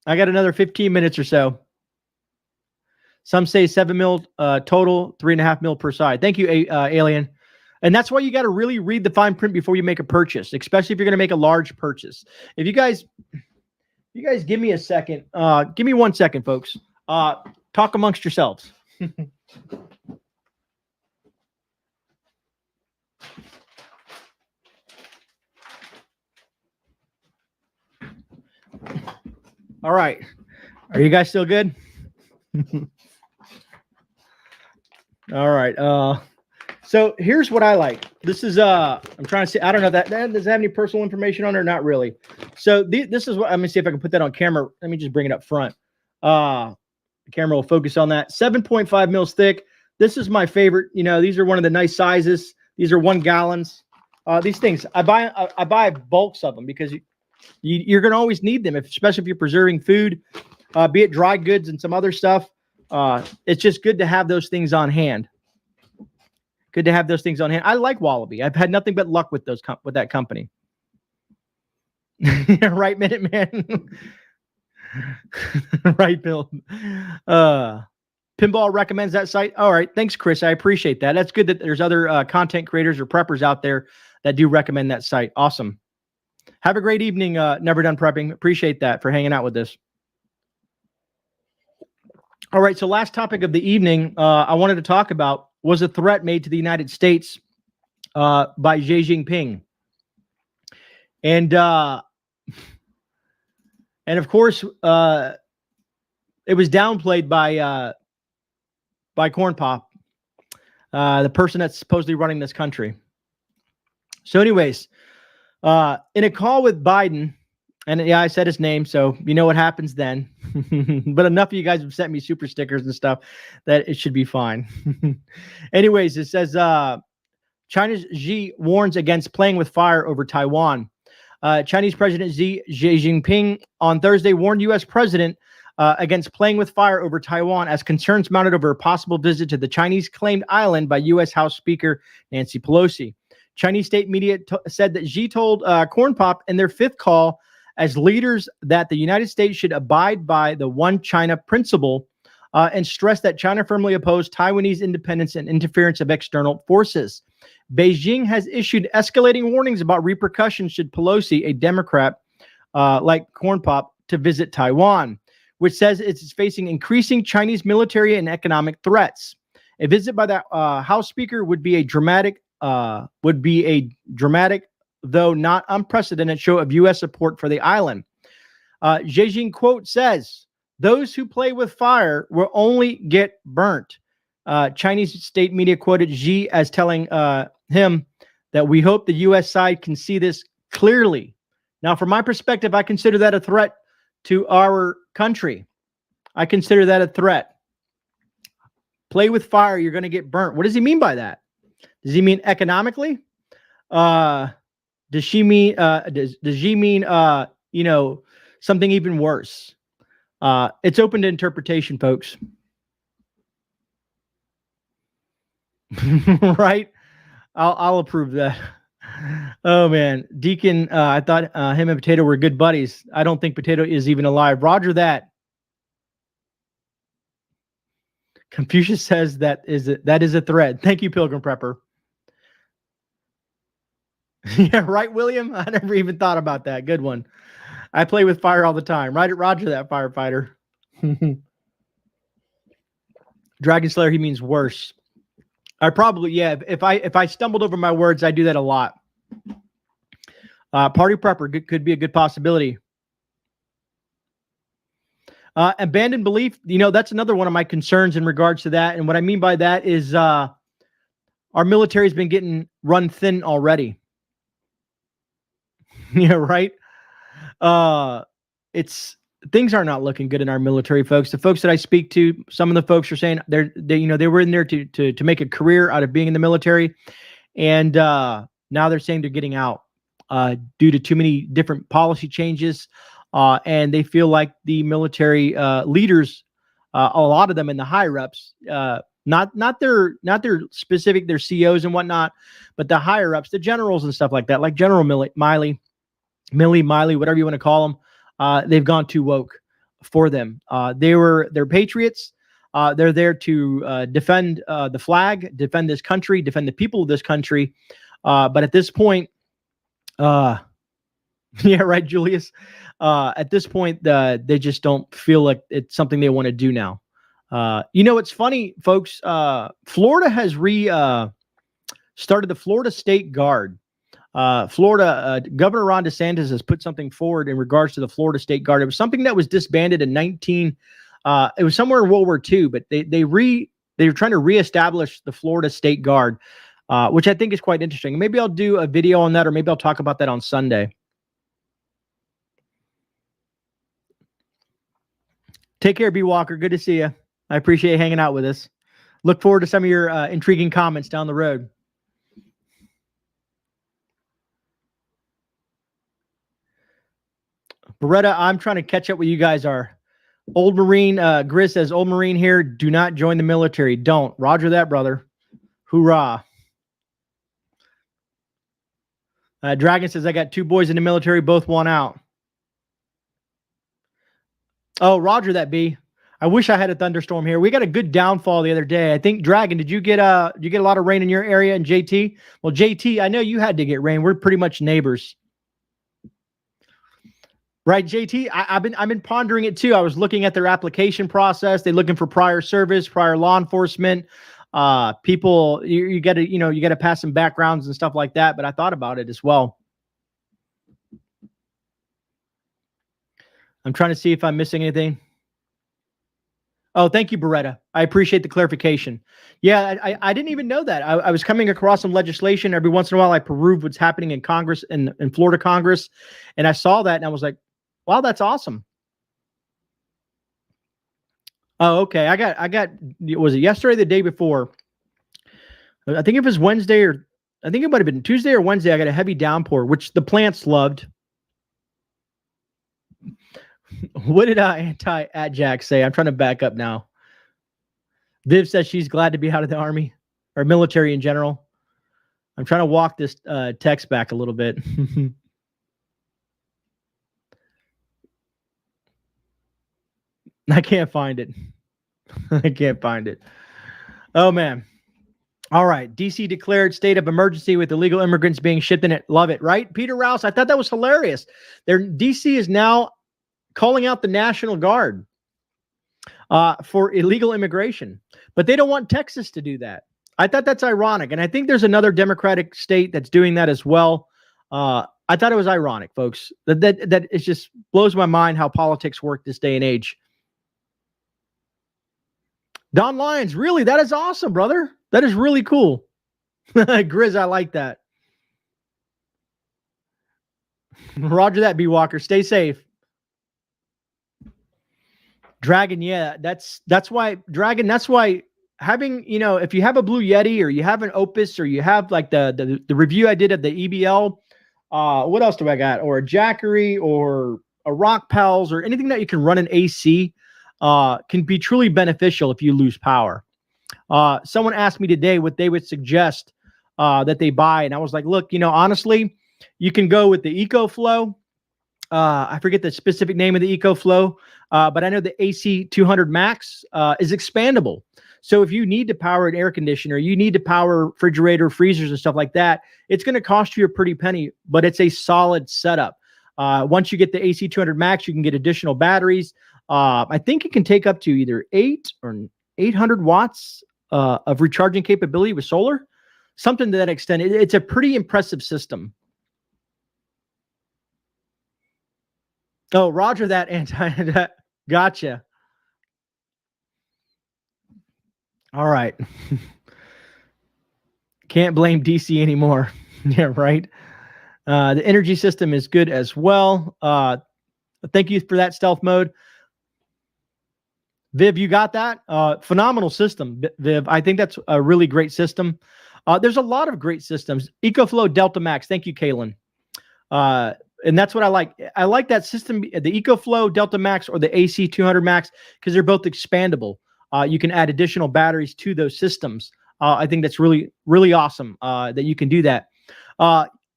S1: I got another 15 minutes or so. Some say 7 mil total, 3.5 mil per side. Thank you, Alien. And that's why you got to really read the fine print before you make a purchase, especially if you're going to make a large purchase. If you guys give me a second, give me 1 second, folks. Talk amongst yourselves. All right. Are you guys still good? All right. So here's what I like. This is I'm trying to see. I don't know that does it have any personal information on there? Not really. So this is what let me see if I can put that on camera. Let me just bring it up front. The camera will focus on that. 7.5 mils thick. This is my favorite. You know, these are one of the nice sizes. These are 1 gallons. These things I buy bulks of them because you're going to always need them, especially if you're preserving food, be it dry goods and some other stuff. It's just good to have those things on hand. Good to have those things on hand. I like Wallaby. I've had nothing but luck with with that company. Right, Minuteman. Right, Bill. Pinball recommends that site. All right, thanks, Chris. I appreciate that. That's good that there's other content creators or preppers out there that do recommend that site. Awesome. Have a great evening, Never Done Prepping. Appreciate that for hanging out with us. All right, so last topic of the evening I wanted to talk about was a threat made to the United States by Xi Jinping. And of course, it was downplayed by Corn Pop, the person that's supposedly running this country. So anyways, in a call with Biden, and yeah, I said his name, so you know what happens then. But enough of you guys have sent me super stickers and stuff that it should be fine. Anyways, it says China's Xi warns against playing with fire over Taiwan. Chinese President Xi Jinping on Thursday warned U.S. President against playing with fire over Taiwan as concerns mounted over a possible visit to the Chinese-claimed island by U.S. House Speaker Nancy Pelosi. Chinese state media said that Xi told Corn Pop in their fifth call as leaders that the United States should abide by the One China principle and stressed that China firmly opposed Taiwanese independence and interference of external forces. Beijing has issued escalating warnings about repercussions should Pelosi, a Democrat like Corn Pop, to visit Taiwan, which says it's facing increasing Chinese military and economic threats. A visit by the House Speaker would be a dramatic, though not unprecedented, show of U.S. support for the island. Xi Jinping quote says, "Those who play with fire will only get burnt." Chinese state media quoted Xi as telling him that we hope the U.S. side can see this clearly. Now, from my perspective, I consider that a threat to our country. I consider that a threat. Play with fire, you're going to get burnt. What does he mean by that? Does he mean economically? Does she mean? Does Xi mean? Something even worse? It's open to interpretation, folks. Right? I'll approve that. Oh man, Deacon, I thought him and Potato were good buddies. I don't think Potato is even alive. Roger that. Confucius says that is a threat. Thank you, Pilgrim Prepper. Yeah, right, William. I never even thought about that. Good one. I play with fire all the time. Right, Roger that, firefighter. Dragon Slayer, he means worse. I probably, yeah. If I stumbled over my words, I do that a lot. Party prepper could be a good possibility. Abandoned belief, that's another one of my concerns in regards to that. And what I mean by that is our military has been getting run thin already. Yeah, right. Things are not looking good in our military, folks. The folks that I speak to, some of the folks are saying they were in there to make a career out of being in the military, and now they're saying they're getting out due to too many different policy changes, and they feel like the military leaders, a lot of them in the higher ups, not their specific, their COs and whatnot, but the higher ups, the generals and stuff like that, like General Miley, whatever you want to call them. They've gone too woke for them. They're patriots. They're there to defend the flag, defend this country, defend the people of this country. But at this point, yeah, right, Julius. At this point, they just don't feel like it's something they want to do now. It's funny, folks. Florida has started the Florida State Guard. Florida Governor Ron DeSantis has put something forward in regards to the Florida State Guard. It was something that was disbanded in it was somewhere in World War II, but they were trying to reestablish the Florida State Guard, which I think is quite interesting. Maybe I'll do a video on that, or maybe I'll talk about that on Sunday. Take care, B. Walker. Good to see you. I appreciate you hanging out with us. Look forward to some of your intriguing comments down the road. Beretta, I'm trying to catch up with you guys are. Old Marine, Grizz says, Old Marine here, do not join the military. Don't. Roger that, brother. Hoorah. Dragon says, I got 2 boys in the military, both want out. Oh, roger that, B. I wish I had a thunderstorm here. We got a good downfall the other day. I think, Dragon, did you get a lot of rain in your area? And JT? Well, JT, I know you had to get rain. We're pretty much neighbors. Right, JT? I've been pondering it too. I was looking at their application process. They're looking for prior service, prior law enforcement. People, you got to pass some backgrounds and stuff like that. But I thought about it as well. I'm trying to see if I'm missing anything. Oh, thank you, Beretta. I appreciate the clarification. Yeah, I didn't even know that. I was coming across some legislation. Every once in a while, I peruse what's happening in Congress, in Florida Congress, and I saw that, and I was like, wow, that's awesome. Oh, okay. I got, was it yesterday or the day before? I think it was Wednesday, or I think it might have been Tuesday or Wednesday. I got a heavy downpour, which the plants loved. What did anti-Jack say? I'm trying to back up now. Viv says she's glad to be out of the Army or military in general. I'm trying to walk this text back a little bit. I can't find it. I can't find it. Oh, man. All right. D.C. declared state of emergency with illegal immigrants being shipped in it. Love it, right? Peter Rouse, I thought that was hilarious. D.C. is now calling out the National Guard for illegal immigration. But they don't want Texas to do that. I thought that's ironic. And I think there's another Democratic state that's doing that as well. I thought it was ironic, folks. That it just blows my mind how politics work this day and age. Don Lyons, really? That is awesome, brother. That is really cool. Grizz, I like that. Roger that, B. Walker. Stay safe. Dragon, yeah, that's why, Dragon, that's why having, if you have a Blue Yeti or you have an Opus or you have like the review I did of the EBL, what else do I got? Or a Jackery or a Rock Pals or anything that you can run an AC can be truly beneficial if you lose power. Someone asked me today what they would suggest that they buy. And I was like, look, honestly, you can go with the EcoFlow. I forget the specific name of the EcoFlow, but I know the AC 200 Max is expandable. So if you need to power an air conditioner, you need to power refrigerator, freezers, and stuff like that, it's going to cost you a pretty penny, but it's a solid setup. Once you get the AC 200 Max, you can get additional batteries. I think it can take up to either 8 or 800 watts of recharging capability with solar, something to that extent. It's a pretty impressive system. Oh, roger that, anti. Gotcha. All right. Can't blame DC anymore. Yeah, right. The energy system is good as well. Thank you for that, stealth mode. Viv, you got that? Phenomenal system, Viv. I think that's a really great system. There's a lot of great systems. EcoFlow Delta Max. Thank you, Kaylin. And that's what I like. I like that system, the EcoFlow Delta Max or the AC 200 Max, because they're both expandable. You can add additional batteries to those systems. I think that's really, really awesome that you can do that.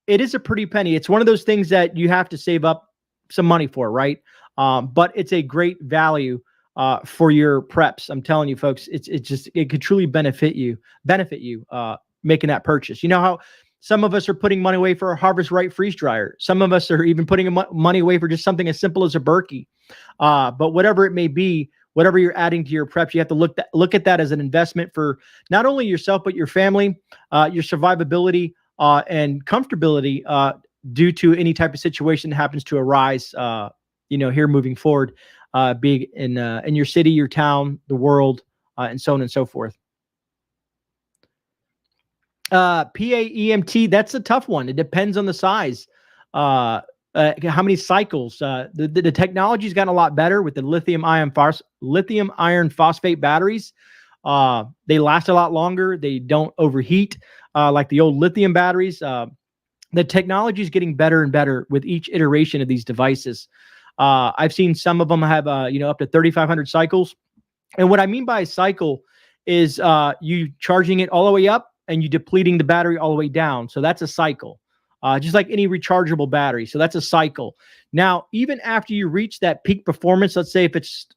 S1: It is a pretty penny. It's one of those things that you have to save up some money for, right? But it's a great value for your preps. I'm telling you, folks, it could truly benefit you making that purchase. You know how some of us are putting money away for a Harvest Right freeze dryer. Some of us are even putting money away for just something as simple as a Berkey. But whatever it may be, whatever you're adding to your preps, you have to look at that as an investment for not only yourself, but your family, your survivability and comfortability due to any type of situation that happens to arise, here moving forward, be in your city, your town, the world, and so on and so forth. PAEMT, that's a tough one. It depends on the size. How many cycles? The technology's gotten a lot better with the lithium iron phosphate batteries. They last a lot longer. They don't overheat like the old lithium batteries. The technology is getting better and better with each iteration of these devices. I've seen some of them have, up to 3,500 cycles. And what I mean by a cycle is you charging it all the way up and you depleting the battery all the way down. So that's a cycle, just like any rechargeable battery. So that's a cycle. Now, even after you reach that peak performance, let's say if it's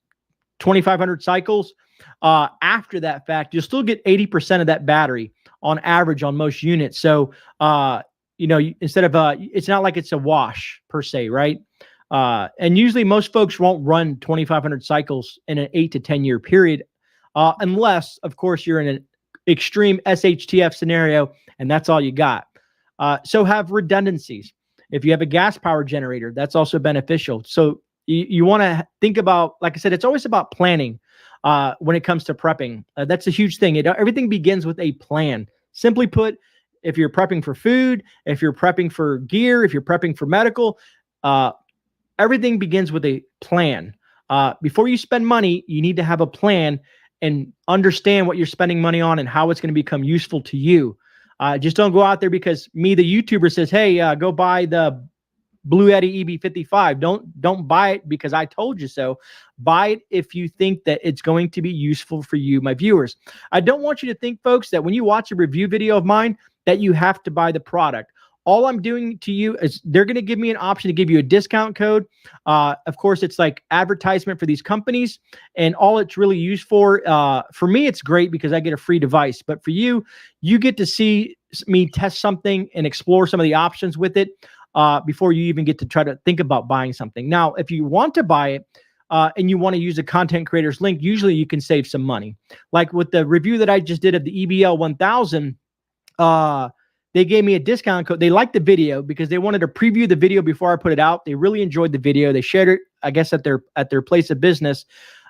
S1: 2,500 cycles, after that fact, you'll still get 80% of that battery on average on most units. So, instead of, it's not like it's a wash per se, right? And usually most folks won't run 2,500 cycles in an 8 to 10 year period, unless, of course, you're in an extreme SHTF scenario and that's all you got. So have redundancies. If you have a gas power generator, that's also beneficial. So you want to think about, like I said, it's always about planning when it comes to prepping. That's a huge thing. Everything begins with a plan. Simply put, if you're prepping for food, if you're prepping for gear, if you're prepping for medical, everything begins with a plan. Before you spend money, you need to have a plan and understand what you're spending money on and how it's going to become useful to you. Just don't go out there because me, the YouTuber, says, hey, go buy the Blue Yeti EB55. Don't buy it because I told you so. Buy it if you think that it's going to be useful for you, my viewers. I don't want you to think, folks, that when you watch a review video of mine, that you have to buy the product. All I'm doing to you is they're going to give me an option to give you a discount code. Of course, it's like advertisement for these companies, and all it's really used for me, it's great because I get a free device. But for you, you get to see me test something and explore some of the options with it before you even get to try to think about buying something. Now, if you want to buy it and you want to use a content creator's link, usually you can save some money. Like with the review that I just did of the EBL 1000, they gave me a discount code. They liked the video because they wanted to preview the video before I put it out. They really enjoyed the video. They shared it, I guess, at their place of business.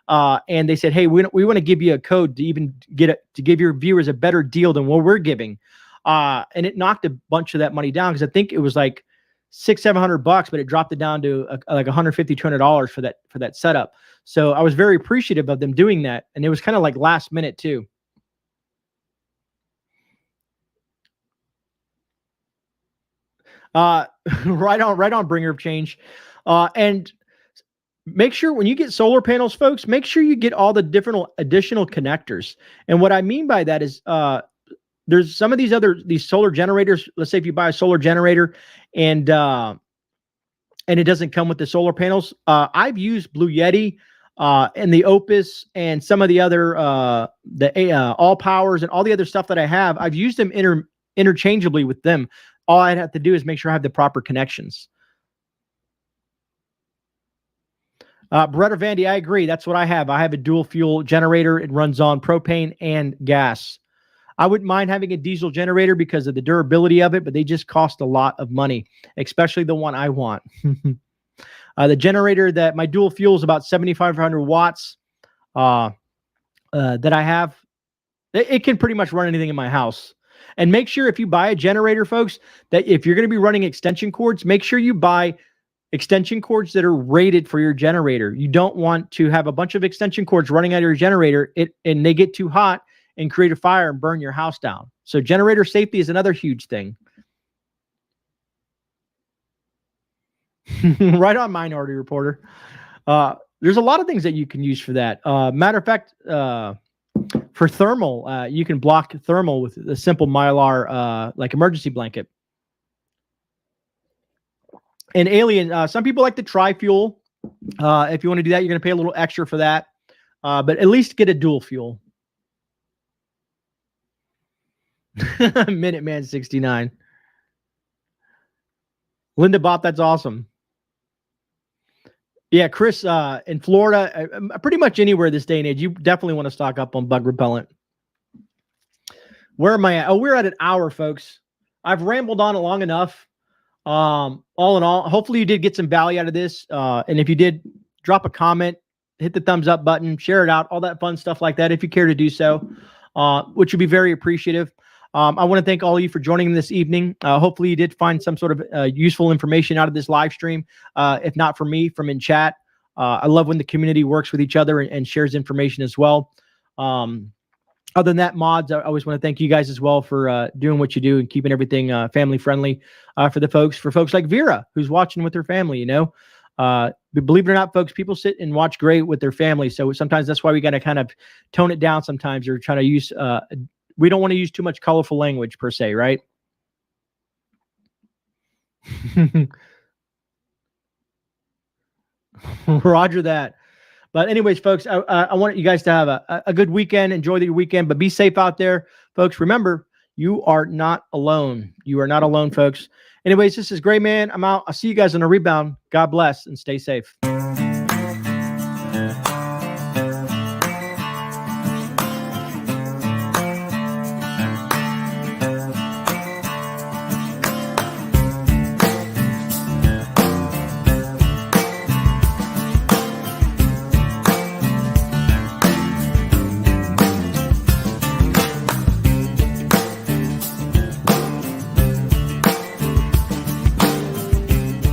S1: And they said, hey, we want to give you a code to even to give your viewers a better deal than what we're giving. And it knocked a bunch of that money down because I think it was like $600-700, but it dropped it down to like $150-200 for that setup. So I was very appreciative of them doing that. And it was kind of like last minute too. Right on, bringer of change. And make sure when you get solar panels, folks, make sure you get all the different additional connectors. And what I mean by that is, there's some of these solar generators. Let's say if you buy a solar generator and it doesn't come with the solar panels. I've used Blue Yeti, and the Opus and some of the other, All Powers and all the other stuff that I have. I've used them interchangeably with them. All I'd have to do is make sure I have the proper connections. Beretta Vandy, I agree. That's what I have. I have a dual fuel generator. It runs on propane and gas. I wouldn't mind having a diesel generator because of the durability of it, but they just cost a lot of money, especially the one I want. The generator that my dual fuel is about 7,500 watts that I have. It can pretty much run anything in my house. And make sure if you buy a generator, folks, that if you're going to be running extension cords, make sure you buy extension cords that are rated for your generator. You don't want to have a bunch of extension cords running out of your generator and they get too hot and create a fire and burn your house down. So generator safety is another huge thing. Right on, Minority Reporter. There's a lot of things that you can use for that. Matter of fact, for thermal, you can block thermal with a simple Mylar, like emergency blanket. And Alien, some people like the tri-fuel. If you want to do that, you're going to pay a little extra for that. But at least get a dual fuel. Minuteman 69. Linda Bop, that's awesome. Yeah, Chris, in Florida, pretty much anywhere this day and age, you definitely want to stock up on bug repellent. Where am I at? Oh, we're at an hour, folks. I've rambled on long enough. All in all, hopefully you did get some value out of this. And if you did, drop a comment, hit the thumbs up button, share it out, all that fun stuff like that, if you care to do so, which would be very appreciative. I want to thank all of you for joining this evening. Hopefully you did find some sort of useful information out of this live stream. If not from me, from in chat. I love when the community works with each other and shares information as well. Other than that, mods, I always want to thank you guys as well for doing what you do and keeping everything family friendly for folks like Vera, who's watching with her family, you know. Believe it or not, folks, people sit and watch Grey with their family. So sometimes that's why we got to kind of tone it down sometimes, or try to use, we don't want to use too much colorful language per se, right? Roger that. But anyways, folks, I want you guys to have a good weekend. Enjoy your weekend, but be safe out there, folks. Remember, you are not alone. You are not alone, folks. Anyways, this is GreyMan. I'm out. I'll see you guys on the rebound. God bless and stay safe.